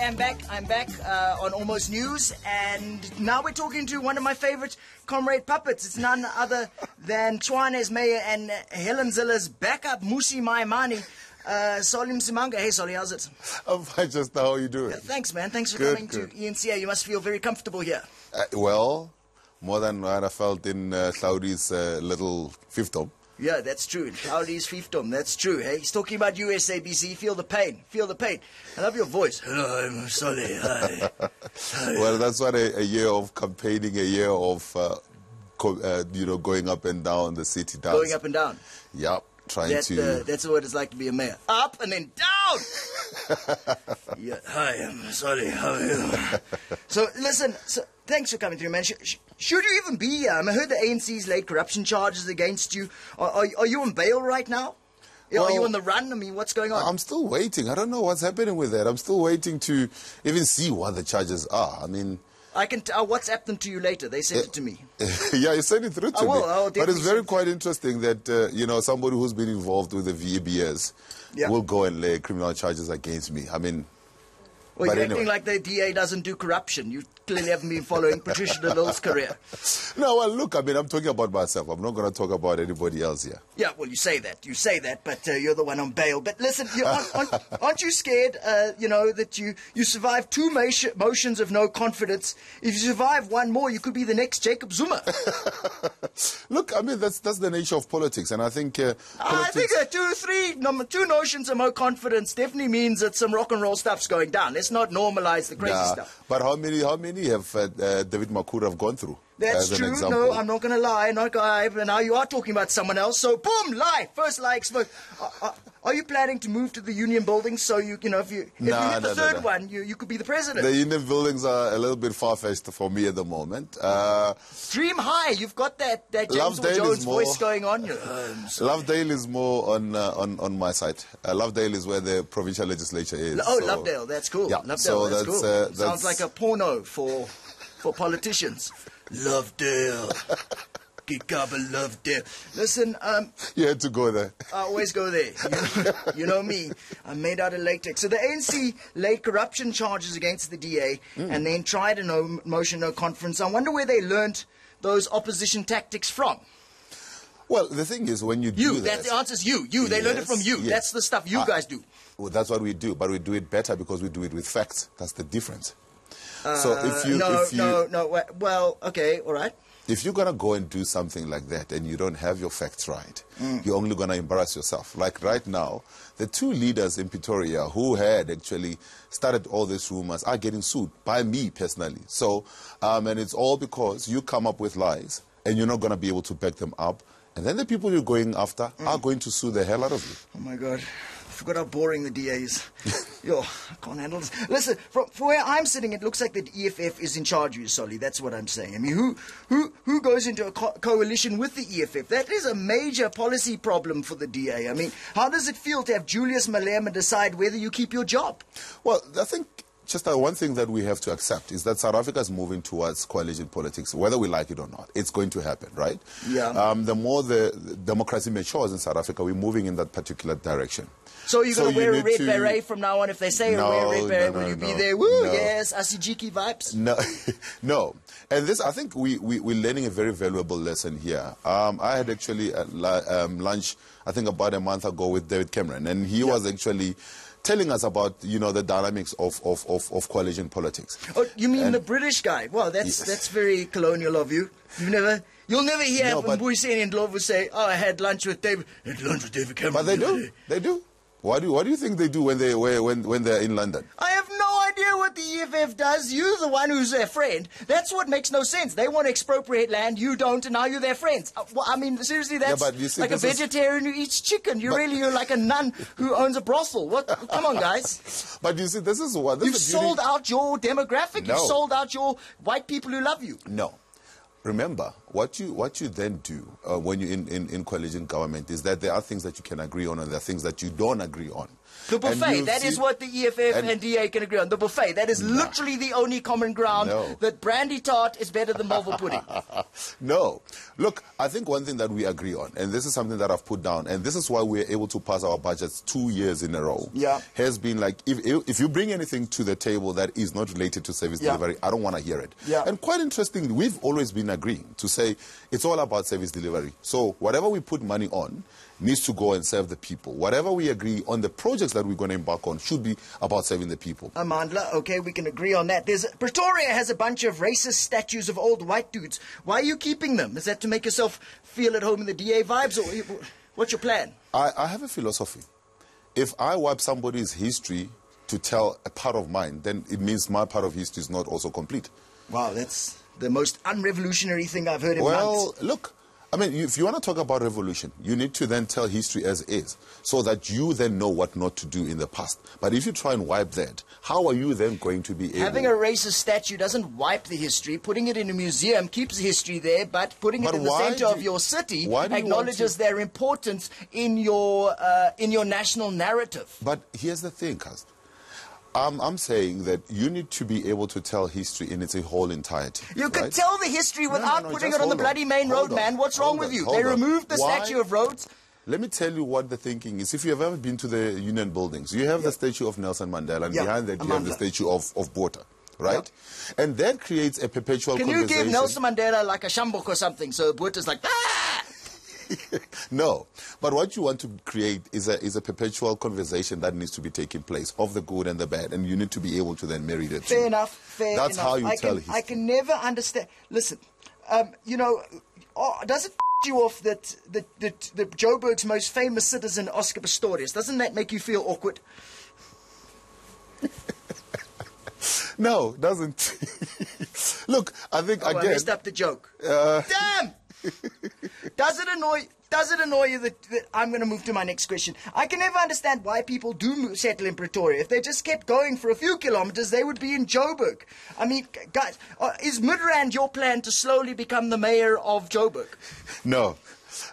am back. I'm back on Almost News, and now we're talking to one of my favorite comrade puppets. It's none other than Tshwane's mayor and Helen Zilla's backup, Musi Maimani, Solly Msimanga. Hey, Solly, how's it? I'm fine, just how are you doing? Yeah, thanks, man. Thanks for Good, coming good. to ENCA. You must feel very comfortable here. Well, more than what I felt in Saudi's little fiefdom. Yeah, that's true. Cloudy's fiefdom, that's true. Hey, he's talking about USABC. Feel the pain. Feel the pain. I love your voice. Hello, I'm Solly. Hi. Hi. Well, that's what a year of campaigning, a year of, going up and down the city does. Going up and down. Yep, trying to... That's what it's like to be a mayor. Up and then down! Yeah, hi, I'm Solly. How are you? So, listen, thanks for coming through, man. Should you even be here? I heard the ANC's laid corruption charges against you. Are you on bail right now? Well, are you on the run? I mean, what's going on? I'm still waiting. I don't know what's happening with that. I'm still waiting to even see what the charges are. I mean... I'll WhatsApp them to you later. They sent it to me. Yeah, you send it through to me. But it's very quite interesting that, somebody who's been involved with the VBS will go and lay criminal charges against me. I mean... Well, you're acting like the DA doesn't do corruption. You clearly haven't been following Patricia de Lille's career. No, well, look, I mean, I'm talking about myself. I'm not going to talk about anybody else here. Yeah, well, you say that, but you're the one on bail. But listen, aren't you scared, that you survived two motions of no confidence? If you survive one more, you could be the next Jacob Zuma. Look, I mean, that's the nature of politics, and I think... I think two notions of no confidence definitely means that some rock and roll stuff's going down. Let's not normalize the crazy stuff. But how many have David Makura have gone through? That's true. No, I'm not going to lie. But now you are talking about someone else. So, boom, lie. First lie exposed. Are you planning to move to the union buildings so if you hit the third one, you could be the president? The union buildings are a little bit far-fetched for me at the moment. Dream high. You've got that James Earl Jones voice going on. Lovedale is more on my side. Lovedale is where the provincial legislature is. Oh, so. Lovedale. That's cool. Yeah, Lovedale, so that's cool. Sounds like a porno for politicians. Lovedale. Kikaba Lovedale. Listen, you had to go there. I always go there. You know me. I'm made out of latex. So the ANC laid corruption charges against the DA and then tried a motion, no conference. I wonder where they learnt those opposition tactics from. Well, the thing is, when you do that... The answer is you. They learned it from you. Yes. That's the stuff you guys do. Well, that's what we do, but we do it better because we do it with facts. That's the difference. So well, okay, all right. If you're going to go and do something like that and you don't have your facts right, you're only going to embarrass yourself. Like right now, the two leaders in Pretoria who had actually started all these rumors are getting sued by me personally. So, and it's all because you come up with lies and you're not going to be able to back them up. And then the people you're going after are going to sue the hell out of you. Oh, my God. I forgot how boring the DA is. Yo, I can't handle this. Listen, from where I'm sitting, it looks like the EFF is in charge of you, Solly. That's what I'm saying. I mean, who goes into a coalition with the EFF? That is a major policy problem for the DA. I mean, how does it feel to have Julius Malema decide whether you keep your job? Well, I think just one thing that we have to accept is that South Africa is moving towards coalition politics, whether we like it or not. It's going to happen, right? Yeah. The more the democracy matures in South Africa, we're moving in that particular direction. So you're going to wear a red beret from now on? If they say wear a red beret, will you be there? Woo, yes, Asijiki vibes? No, no. And this, I think we're learning a very valuable lesson here. I had actually lunch, I think about a month ago with David Cameron, and he was actually telling us about, the dynamics of coalition politics. Oh, you mean the British guy? Well, that's very colonial of you. You'll never hear Mbuyiseni and Ndlovu say, "Oh, I had lunch with David Cameron." But they do. They do. What do you think they do when they're in London? I have no idea what the EFF does. You're the one who's their friend. That's what makes no sense. They want to expropriate land, you don't, and now you're their friends. Well, I mean, seriously, that's like a vegetarian who eats chicken. You're like a nun who owns a brothel. What? Come on, guys. But you see, this is what... You've sold out your demographic. No. You've sold out your white people who love you. No. remember, what you then do when you're in coalition government is that there are things that you can agree on and there are things that you don't agree on. The buffet, that is what the EFF and DA can agree on. The buffet, that is literally the only common ground, that brandy tart is better than Malva pudding. No. Look, I think one thing that we agree on, and this is something that I've put down, and this is why we're able to pass our budgets 2 years in a row, has been like, if you bring anything to the table that is not related to service delivery, I don't want to hear it. And quite interestingly, we've always been agreeing to say it's all about service delivery. So whatever we put money on needs to go and serve the people. Whatever we agree on the projects that we're going to embark on should be about serving the people. Amandla, okay, we can agree on that. Pretoria has a bunch of racist statues of old white dudes. Why are you keeping them? Is that to make yourself feel at home in the DA vibes, or what's your plan? I have a philosophy. If I wipe somebody's history to tell a part of mine, then it means my part of history is not also complete. Wow, that's the most unrevolutionary thing I've heard in months. Well, look, I mean, if you want to talk about revolution, you need to then tell history as is, so that you then know what not to do in the past. But if you try and wipe that, how are you then going to be able... Having a racist statue doesn't wipe the history. Putting it in a museum keeps the history there, but putting it in the center of your city acknowledges their importance in your national narrative. But here's the thing, Kaz. I'm saying that you need to be able to tell history in its whole entirety. You could tell the history without putting it on the bloody main road, man. What's wrong with you? They removed the statue of Rhodes. Let me tell you what the thinking is. If you have ever been to the Union buildings, you have the statue of Nelson Mandela, and behind that you have the statue of Botha, right? And that creates a perpetual conversation. Can you give Nelson Mandela like a shambok or something, so Botha's like, ah! No, but what you want to create is a perpetual conversation that needs to be taking place of the good and the bad, and you need to be able to then marry the two. Fair enough. That's how you tell history. I can never understand. Listen, you know, does it you off that the Joburg's most famous citizen, Oscar Pistorius, doesn't that make you feel awkward? No, doesn't. Look, I think again... I messed up the joke. Damn! Does it annoy you that I'm going to move to my next question? I can never understand why people do settle in Pretoria. If they just kept going for a few kilometers, they would be in Joburg. I mean, guys, is Midrand your plan to slowly become the mayor of Joburg? No.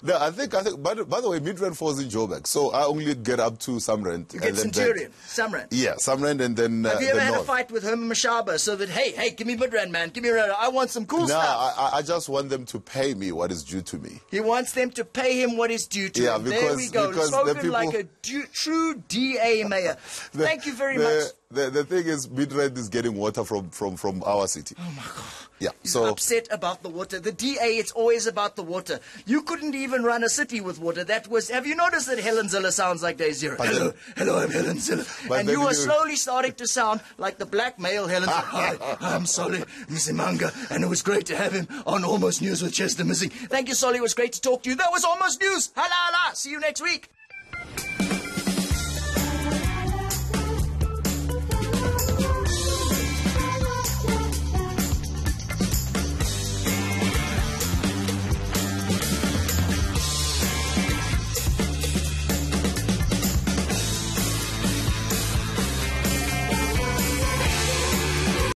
No, I think. By the way, Midrand falls in Joburg, so I only get up to Samrand. You get Centurion, Samrand. Yeah, Samrand, and then Have you ever had north. a fight with him, Mashaba, so that, hey, give me Midrand, man, give me Midrand. I want some cool stuff. No, I just want them to pay me what is due to me. He wants them to pay him what is due to him. There we go. Spoken like a true DA mayor. Thank you very much. The thing is, Midrand is getting water from our city. Oh, my God. Yeah, He's upset about the water. The DA, it's always about the water. You couldn't even run a city with water. Have you noticed that Helen Zille sounds like Day Zero? Hello, I'm Helen Zille. And you are slowly starting to sound like the black male Helen Zille. Hi, I'm Solly Msimanga, and it was great to have him on Almost News with Chester Missing. Thank you, Solly. It was great to talk to you. That was Almost News. Hala, hala. See you next week.